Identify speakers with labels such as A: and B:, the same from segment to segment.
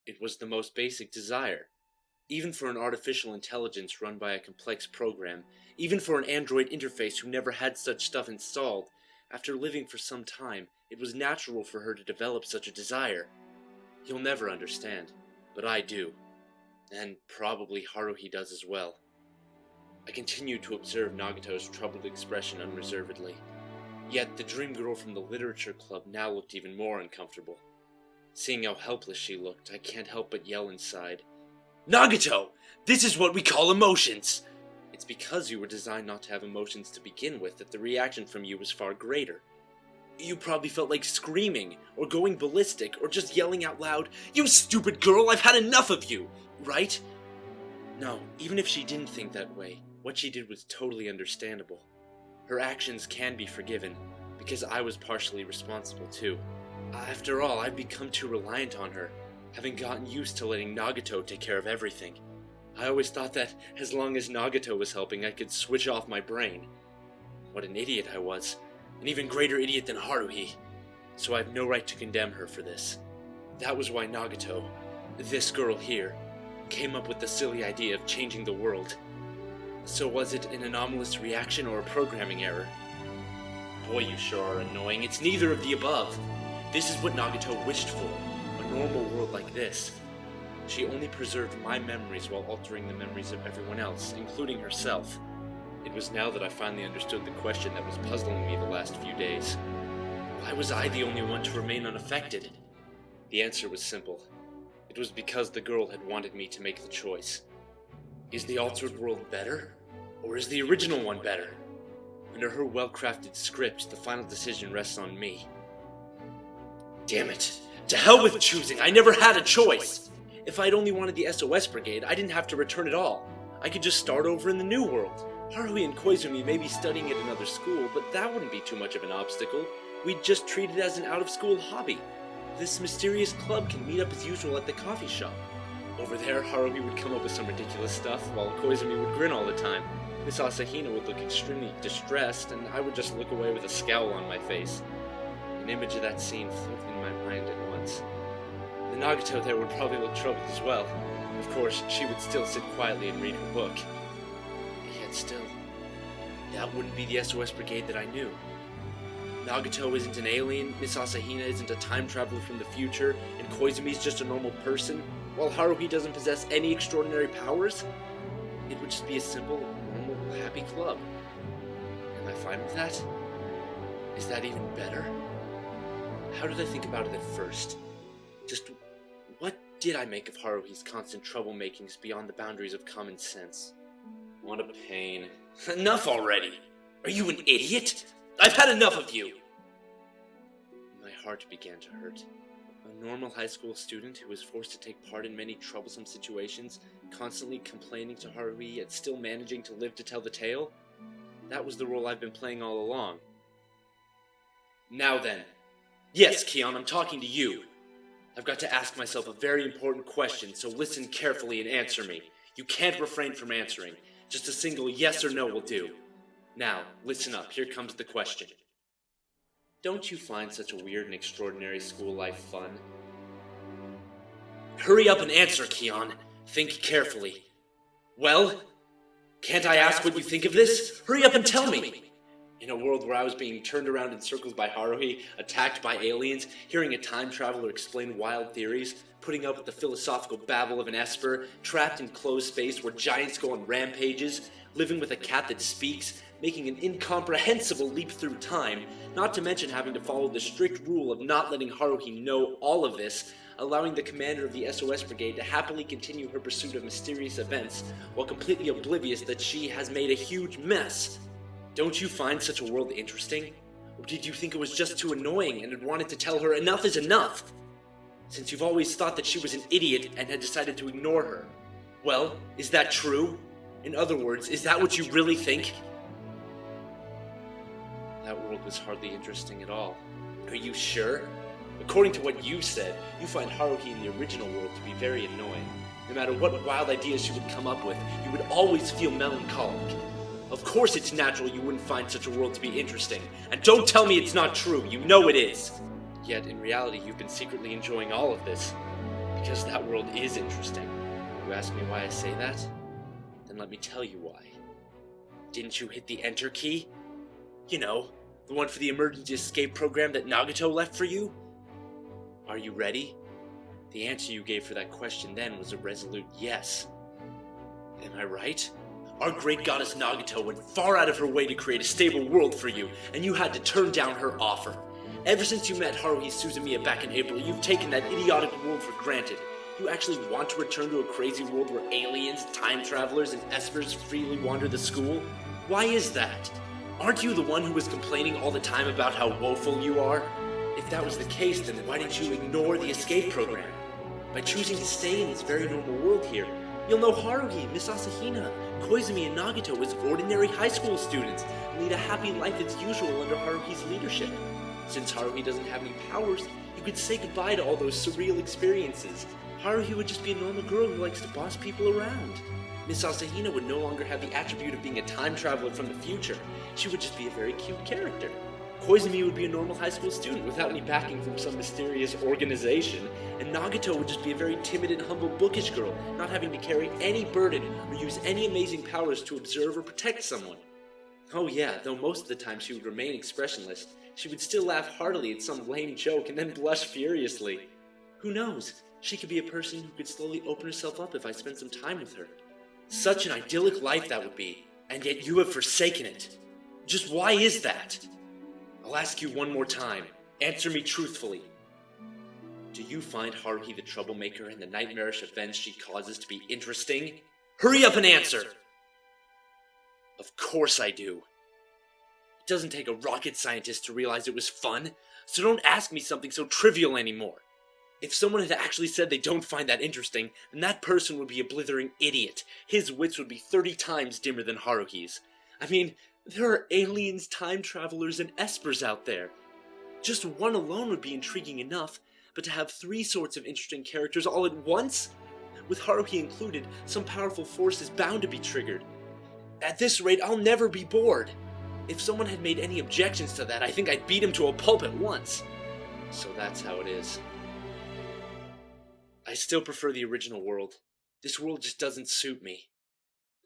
A: It was the most basic desire. Even for an artificial intelligence run by a complex program, even for an android interface who never had such stuff installed, after living for some time, it was natural for her to develop such a desire. You'll never understand, but I do. And probably Haruhi does as well. I continued to observe Nagato's troubled expression unreservedly. Yet the dream girl from the literature club now looked even more uncomfortable. Seeing how helpless she looked, I can't help but yell inside, "Nagato! This is what we call emotions!" It's because you were designed not to have emotions to begin with that the reaction from you was far greater. You probably felt like screaming, or going ballistic, or just yelling out loud, "You stupid girl, I've had enough of you!" Right? No, even if she didn't think that way, what she did was totally understandable. Her actions can be forgiven, because I was partially responsible too. After all, I've become too reliant on her, having gotten used to letting Nagato take care of everything. I always thought that as long as Nagato was helping, I could switch off my brain. What an idiot I was. An even greater idiot than Haruhi. So I have no right to condemn her for this. That was why Nagato, this girl here, came up with the silly idea of changing the world. So was it an anomalous reaction or a programming error? Boy, you sure are annoying. It's neither of the above. This is what Nagato wished for, a normal world like this. She only preserved my memories while altering the memories of everyone else, including herself. It was now that I finally understood the question that was puzzling me the last few days. Why was I the only one to remain unaffected? The answer was simple. It was because the girl had wanted me to make the choice. Is the altered world better? Or is the original one better? Under her well-crafted script, the final decision rests on me. Damn it! To hell with choosing! I never had a choice! If I'd only wanted the SOS Brigade, I didn't have to return at all. I could just start over in the new world. Haruhi and Koizumi may be studying at another school, but that wouldn't be too much of an obstacle. We'd just treat it as an out-of-school hobby. This mysterious club can meet up as usual at the coffee shop. Over there, Haruhi would come up with some ridiculous stuff, while Koizumi would grin all the time. Miss Asahina would look extremely distressed, and I would just look away with a scowl on my face. An image of that scene floated in my mind at once. The Nagato there would probably look troubled as well. Of course, she would still sit quietly and read her book. Yet still, that wouldn't be the SOS Brigade that I knew. Nagato isn't an alien, Miss Asahina isn't a time traveler from the future, and Koizumi's just a normal person, while Haruhi doesn't possess any extraordinary powers. It would just be a simple, normal, happy club. Am I fine with that? Is that even better? How did I think about it at first? Just what did I make of Haruhi's constant troublemakings beyond the boundaries of common sense? What a pain. Enough already! Are you an idiot? I've had enough of you! My heart began to hurt. A normal high school student who was forced to take part in many troublesome situations, constantly complaining to Haruhi yet still managing to live to tell the tale? That was the role I've been playing all along. Now then. Yes, Kyon, I'm talking to you. I've got to ask myself a very important question, so listen carefully and answer me. You can't refrain from answering. Just a single yes or no will do. Now, listen up. Here comes the question. Don't you find such a weird and extraordinary school life fun? Hurry up and answer, Kyon. Think carefully. Well? Can't I ask what you think of this? Hurry up and tell me! In a world where I was being turned around in circles by Haruhi, attacked by aliens, hearing a time traveler explain wild theories, putting up with the philosophical babble of an esper, trapped in closed space where giants go on rampages, living with a cat that speaks, making an incomprehensible leap through time, not to mention having to follow the strict rule of not letting Haruhi know all of this, allowing the commander of the SOS Brigade to happily continue her pursuit of mysterious events, while completely oblivious that she has made a huge mess. Don't you find such a world interesting? Or did you think it was just too annoying and had wanted to tell her enough is enough? Since you've always thought that she was an idiot and had decided to ignore her. Well, is that true? In other words, is that what you really think? That world was hardly interesting at all. Are you sure? According to what you said, you find Haruhi in the original world to be very annoying. No matter what wild ideas she would come up with, you would always feel melancholic. Of course it's natural you wouldn't find such a world to be interesting. And don't tell me it's not true, you know it is. Yet, in reality, you've been secretly enjoying all of this. Because that world is interesting. You ask me why I say that? Then let me tell you why. Didn't you hit the enter key? You know, the one for the emergency escape program that Nagato left for you? Are you ready? The answer you gave for that question then was a resolute yes. Am I right? Our great goddess Nagato went far out of her way to create a stable world for you, and you had to turn down her offer. Ever since you met Haruhi Suzumiya back in April, you've taken that idiotic world for granted. You actually want to return to a crazy world where aliens, time travelers, and espers freely wander the school? Why is that? Aren't you the one who was complaining all the time about how woeful you are? If that was the case, then why didn't you ignore the escape program? By choosing to stay in this very normal world here, you'll know Haruhi, Miss Asahina, Koizumi, and Nagato as ordinary high school students and lead a happy life as usual under Haruhi's leadership. Since Haruhi doesn't have any powers, you could say goodbye to all those surreal experiences. Haruhi would just be a normal girl who likes to boss people around. Miss Asahina would no longer have the attribute of being a time traveler from the future. She would just be a very cute character. Koizumi would be a normal high school student without any backing from some mysterious organization, and Nagato would just be a very timid and humble bookish girl, not having to carry any burden or use any amazing powers to observe or protect someone. Oh yeah, though most of the time she would remain expressionless, she would still laugh heartily at some lame joke and then blush furiously. Who knows, she could be a person who could slowly open herself up if I spent some time with her. Such an idyllic life that would be, and yet you have forsaken it. Just why is that? I'll ask you one more time. Answer me truthfully. Do you find Haruhi the troublemaker and the nightmarish events she causes to be interesting? Hurry up and answer! Of course I do. It doesn't take a rocket scientist to realize it was fun, so don't ask me something so trivial anymore. If someone had actually said they don't find that interesting, then that person would be a blithering idiot. His wits would be 30 times dimmer than Haruhi's. I mean, there are aliens, time travelers, and espers out there. Just one alone would be intriguing enough, but to have 3 sorts of interesting characters all at once? With Haruhi included, some powerful force is bound to be triggered. At this rate, I'll never be bored. If someone had made any objections to that, I think I'd beat him to a pulp at once. So that's how it is. I still prefer the original world. This world just doesn't suit me.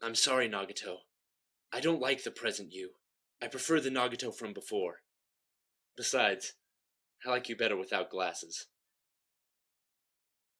A: I'm sorry, Nagato. I don't like the present you. I prefer the Nagato from before. Besides, I like you better without glasses.